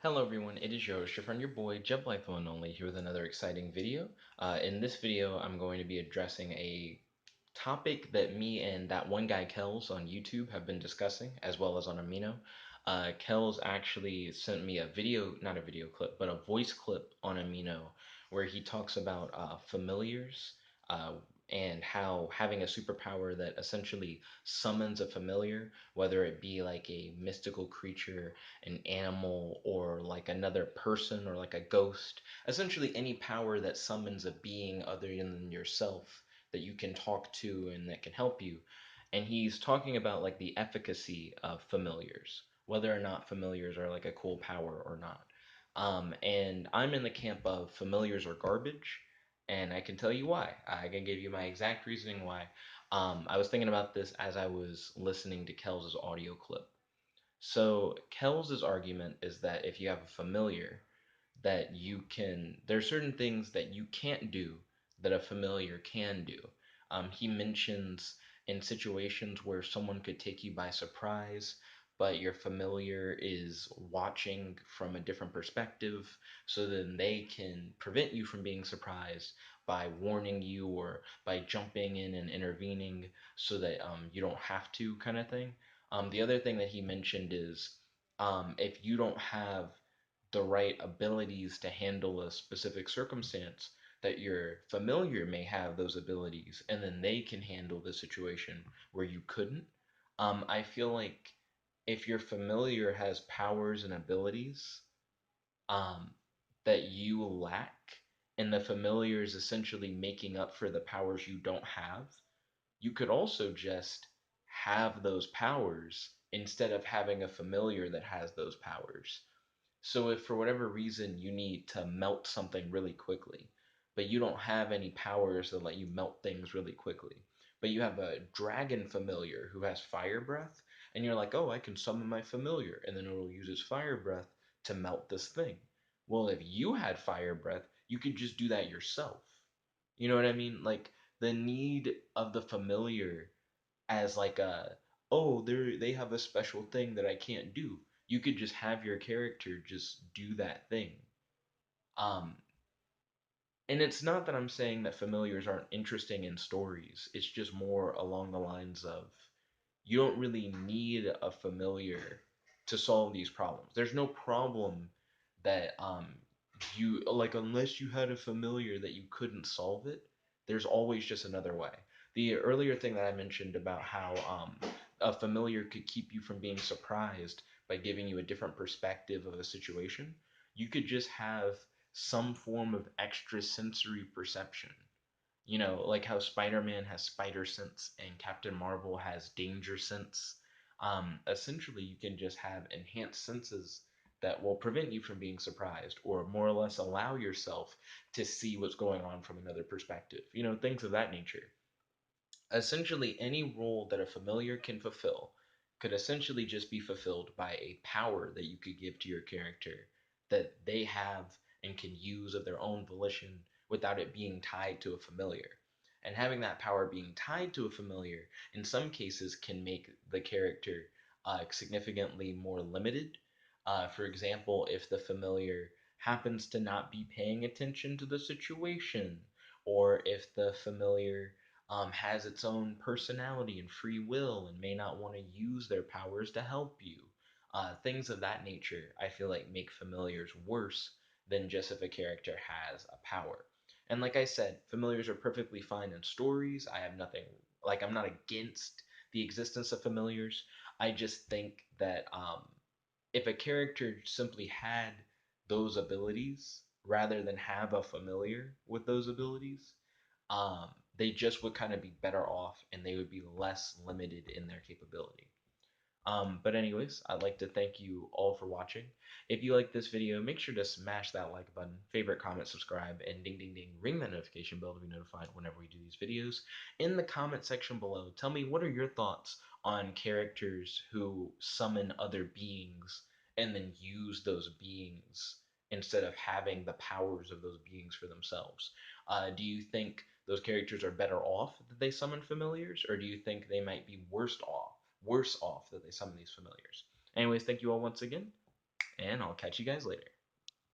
Hello everyone, it is your host, your friend, your boy, Jetblack the One Only, here with another exciting video. In this video, I'm going to be addressing a topic that me and that one guy, Kells, on YouTube have been discussing, as well as on Amino. Kells actually sent me a video, not a video clip, but a voice clip on Amino, where he talks about familiars, uh, and how having a superpower that essentially summons a familiar, whether it be like a mystical creature, an animal, or like another person, or like a ghost, essentially any power that summons a being other than yourself that you can talk to and that can help you. And he's talking about like the efficacy of familiars, whether or not familiars are like a cool power or not. And I'm in the camp of familiars are garbage, and I can tell you why. I can give you my exact reasoning why. I was thinking about this as I was listening to Kells' audio clip. So Kells' argument is that if you have a familiar, that you can, there are certain things that you can't do that a familiar can do. He mentions in situations where someone could take you by surprise, but your familiar is watching from a different perspective, so then they can prevent you from being surprised by warning you or by jumping in and intervening so that you don't have to, kind of thing. The other thing that he mentioned is if you don't have the right abilities to handle a specific circumstance, that your familiar may have those abilities and then they can handle the situation where you couldn't. I feel like if your familiar has powers and abilities um, that you lack, and the familiar is essentially making up for the powers you don't have, you could also just have those powers instead of having a familiar that has those powers. So if for whatever reason you need to melt something really quickly, but you don't have any powers that let you melt things really quickly, but you have a dragon familiar who has fire breath, and you're like, oh, I can summon my familiar, and then it'll use its fire breath to melt this thing. Well, if you had fire breath, you could just do that yourself. You know what I mean? Like the need of the familiar as like a, oh, they have a special thing that I can't do. You could just have your character just do that thing. Um, and it's not that I'm saying that familiars aren't interesting in stories. It's just more along the lines of you don't really need a familiar to solve these problems. There's no problem that you like unless you had a familiar that you couldn't solve it. There's always just another way. The earlier thing that I mentioned about how a familiar could keep you from being surprised by giving you a different perspective of a situation, you could just have some form of extrasensory perception. You know, like how Spider-Man has spider sense and Captain Marvel has danger sense. Essentially, you can just have enhanced senses that will prevent you from being surprised, or more or less allow yourself to see what's going on from another perspective. You know, things of that nature. Essentially, any role that a familiar can fulfill could essentially just be fulfilled by a power that you could give to your character that they have and can use of their own volition without it being tied to a familiar. And having that power being tied to a familiar in some cases can make the character significantly more limited. For example, if the familiar happens to not be paying attention to the situation, or if the familiar has its own personality and free will and may not want to use their powers to help you. Things of that nature, I feel like make familiars worse than just if a character has a power. And like I said, familiars are perfectly fine in stories. I have nothing, like, I'm not against the existence of familiars. I just think that if a character simply had those abilities rather than have a familiar with those abilities, um, they just would kind of be better off and they would be less limited in their capability. But anyways, I'd like to thank you all for watching. If you like this video, make sure to smash that like button, favorite, comment, subscribe, and ding ding ding, ring that notification bell to be notified whenever we do these videos. In the comment section below, tell me what are your thoughts on characters who summon other beings and then use those beings instead of having the powers of those beings for themselves. Do you think those characters are better off that they summon familiars, or do you think they might be worse off that they summon these familiars? Anyways, thank you all once again. and I'll catch you guys later.